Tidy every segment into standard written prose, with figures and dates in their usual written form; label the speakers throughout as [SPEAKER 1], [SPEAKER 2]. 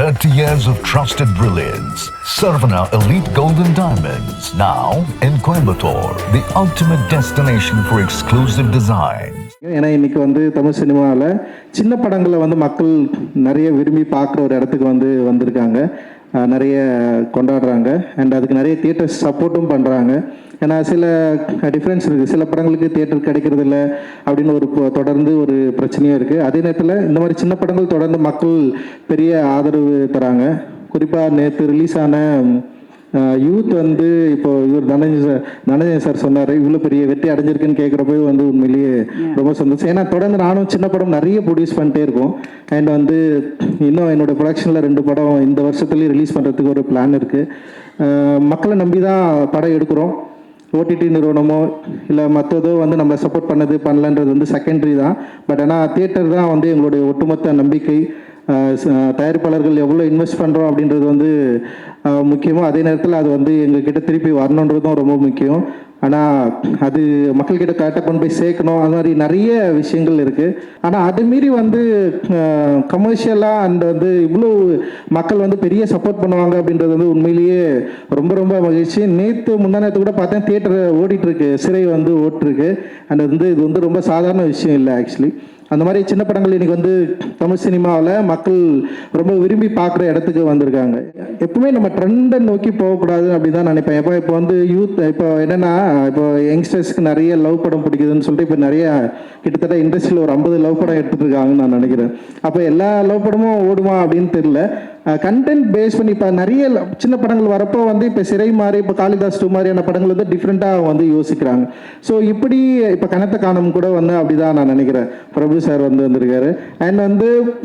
[SPEAKER 1] 30 years of trusted brilliance. Sarvana Elite Golden Diamonds, now in Coimbatore, the ultimate destination for exclusive designs.
[SPEAKER 2] ஏன்னா இன்னைக்கு வந்து தமிழ் சினிமாவில் சின்ன படங்களை வந்து மக்கள் நிறைய விரும்பி பார்க்குற ஒரு இடத்துக்கு வந்திருக்காங்க, நிறைய கொண்டாடுறாங்க. அண்ட் அதுக்கு நிறைய தியேட்டர்ஸ் சப்போர்ட்டும் பண்ணுறாங்க. ஏன்னா சில டிஃப்ரென்ஸ் இருக்குது, சில படங்களுக்கு தியேட்டர் கிடைக்கிறது இல்லை அப்படின்னு தொடர்ந்து ஒரு பிரச்சனையும் இருக்குது. அதே நேரத்தில் இந்த மாதிரி சின்ன படங்கள் தொடர்ந்து மக்கள் பெரிய ஆதரவு தராங்க. குறிப்பாக நேற்று ரிலீஸ் ஆன யூத் வந்து இப்போ இவர் தனஞ்சய் சார் சொன்னார், இவ்வளோ பெரிய வெற்றி அடைஞ்சிருக்குன்னு கேட்குறப்போ உண்மையிலேயே ரொம்ப சந்தோஷம். ஏன்னா தொடர்ந்து நானும் சின்ன படம் நிறைய ப்ரொடியூஸ் பண்ணிட்டே இருக்கோம். அண்ட் இன்னும் என்னோட ப்ரொடக்ஷனில் 2 படம் இந்த வருஷத்துலேயே ரிலீஸ் பண்ணுறதுக்கு ஒரு பிளான் இருக்குது. மக்களை நம்பி தான் படம் எடுக்கிறோம். ஓடிடி நிறுவனமோ இல்லை மற்றதோ நம்ம சப்போர்ட் பண்ணலன்றது செகண்டரி தான். பட் ஆனால் தியேட்டர் தான் எங்களுடைய ஒட்டுமொத்த நம்பிக்கை. தயாரிப்பாளர்கள் எவ்வளோ இன்வெஸ்ட் பண்ணுறோம் அப்படின்றது முக்கியமோ, அதே நேரத்தில் அது எங்ககிட்ட திருப்பி வரணுன்றதும் ரொம்ப முக்கியம். ஆனால் அது மக்கள்கிட்ட கரெக்டாக கொண்டு போய் சேர்க்கணும். அது மாதிரி நிறைய விஷயங்கள் இருக்குது. ஆனால் அது மீறி கமர்ஷியலாக அண்ட் இவ்வளோ மக்கள் பெரிய சப்போர்ட் பண்ணுவாங்க அப்படின்றது உண்மையிலேயே ரொம்ப ரொம்ப மகிழ்ச்சி. முந்தானத்து கூட பார்த்தேன், தியேட்டர் ஓடிட்டுருக்கு, சிறை ஓட்டிருக்கு. அண்ட் இது ரொம்ப சாதாரண விஷயம் இல்லை ஆக்சுவலி. அந்த மாதிரி சின்ன படங்கள் இன்னைக்கு தமிழ் சினிமாவில் மக்கள் ரொம்ப விரும்பி பார்க்குற இடத்துக்கு வந்திருக்காங்க. எப்பவுமே நம்ம ட்ரெண்டை நோக்கி போகக்கூடாது அப்படின்னு தான் நினைப்பேன். இப்போ யூத் இப்போ என்னென்னா, இப்போ யங்ஸ்டர்ஸ்க்கு நிறைய லவ் படம் பிடிக்குதுன்னு சொல்லிட்டு இப்போ நிறைய கிட்டத்தட்ட இண்டஸ்ட்ரியில் ஒரு 50 லவ் படம் எடுத்துகிட்டு இருக்காங்கன்னு நான் நினைக்கிறேன். அப்போ எல்லா லவ் படமும் ஓடுமா அப்படின்னு தெரியல. கண்டென்ட் பேஸ் பண்ணி இப்போ நிறைய சின்ன படங்கள் வரப்போ இப்போ சிறை மாதிரி, இப்போ காளிதாஸ் 2 மாதிரியான படங்கள் டிஃப்ரெண்ட்டாக யோசிக்கிறாங்க. ஸோ இப்படி இப்போ கனத்த காணும் கூட அப்படிதான் நான் நினைக்கிறேன். பிரபு சார் வந்திருக்காரு. அண்ட்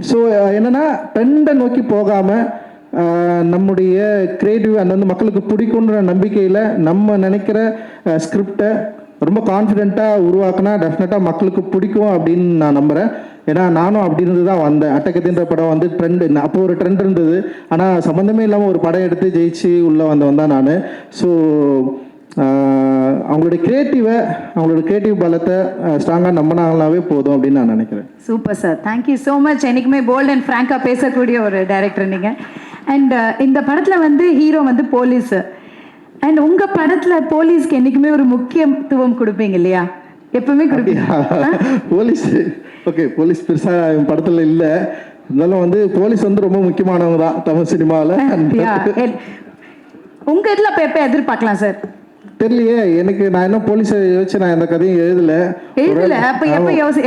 [SPEAKER 2] ஸோ என்னன்னா, ட்ரெண்டை நோக்கி போகாமல் நம்முடைய கிரியேட்டிவ் அண்ட் மக்களுக்கு பிடிக்குன்ற நம்பிக்கையில் நம்ம நினைக்கிற ஸ்கிரிப்டை ரொம்ப கான்ஃபிடென்ட்டாக உருவாக்குனா டெஃபினட்டாக மக்களுக்கு பிடிக்கும் அப்படின்னு நான் நம்புகிறேன். ஏன்னா நானும் அப்படி இருந்து தான் வந்தேன். அட்டகத்தின்ற படம் ட்ரெண்டு, அப்போ ஒரு ட்ரெண்ட் இருந்தது. ஆனால் சம்மந்தமே இல்லாமல் ஒரு படம் எடுத்து ஜெயிச்சு உள்ளே வந்தவன் தான் நான். ஸோ அவங்களோட கிரியேட்டிவ் பலத்தை ஸ்ட்ராங்காக நம்பினாங்களாவே போதும் அப்படின்னு நான் நினைக்கிறேன்.
[SPEAKER 3] Super sir, thank you so much. என்றைக்குமே போல்ட் அண்ட் ஃப்ராங்காக பேசக்கூடிய ஒரு டைரக்டர் நீங்கள். அண்ட் இந்த படத்தில் ஹீரோ போலீஸு. அண்ட் உங்கள் படத்தில் போலீஸ்க்கு என்றைக்குமே ஒரு முக்கியத்துவம் கொடுப்பீங்க இல்லையா? எப்பவுமே கொடுப்பீங்க.
[SPEAKER 2] போலீஸ் ஓகே, போலீஸ் பெருசாக என் படத்தில் இல்லை. இருந்தாலும் போலீஸ் ரொம்ப முக்கியமானவங்க தான் தமிழ் சினிமாவில்.
[SPEAKER 3] உங்கள் இதில் இப்போ எப்போ எதிர்பார்க்கலாம் சார்?
[SPEAKER 2] தெரியலையே எனக்கு. நான் என்ன போலீஸை யோசிச்சு நான் எந்த கதையும் எழுதல.
[SPEAKER 3] அப்போ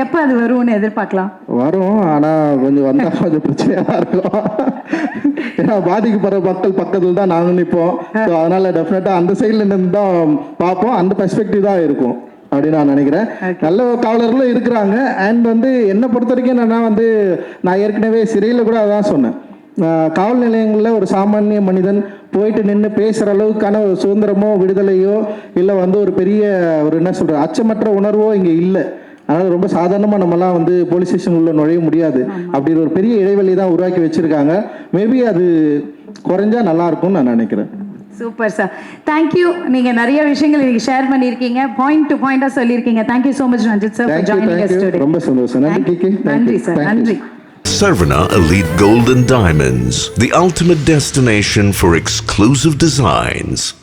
[SPEAKER 3] எப்போ அது வரும்னு எதிர்பார்க்கலாம்?
[SPEAKER 2] வரும், ஆனால் கொஞ்சம் வந்தால் கொஞ்சம் பிரச்சனையாக இருக்கும். ஏன்னா பாதிக்கப்படுற மக்கள் பக்கத்தில் தான் நாங்கள் நிற்போம். ஸோ அதனால டெஃபினட்டாக அந்த சைடில் இருந்து தான் பார்ப்போம். அந்த பெர்ஸ்பெக்டிவ் தான் இருக்கும் அப்படின்னு நான் நினைக்கிறேன். நல்ல காவலர்களும் இருக்கிறாங்க. அண்ட் என்னை பொறுத்த வரைக்கும் என்னன்னா, நான் ஏற்கனவே சிறையில் கூட அதான் சொன்னேன். காவல் நிலையங்களில் ஒரு சாமானிய மனிதன் போயிட்டு நின்று பேசுகிற அளவுக்கான ஒரு சுதந்திரமோ விடுதலையோ இல்லை ஒரு பெரிய ஒரு என்ன சொல்கிற அச்சமற்ற உணர்வோ இங்கே இல்லை. அதனால் ரொம்ப சாதாரணமாக நம்மலாம் போலீஸ் ஸ்டேஷன் உள்ள நுழைய முடியாது. அப்படி ஒரு பெரிய இடைவெளி தான் உருவாக்கி வச்சுருக்காங்க. மேபி அது குறைஞ்சா நல்லா இருக்கும்னு நான் நினைக்கிறேன்.
[SPEAKER 3] Super sir, thank you. நீங்கள் நிறைய விஷயங்கள் இன்னைக்கு ஷேர் பண்ணியிருக்கீங்க, பாயிண்ட் டு பாயிண்டாக சொல்லியிருக்கீங்க. Thank you so much Ranjith sir for joining us today.
[SPEAKER 2] ரொம்ப சந்தோஷம்.
[SPEAKER 3] நன்றி சார், நன்றி.
[SPEAKER 1] Sarvana Elite Golden Diamonds, the ultimate destination for exclusive designs.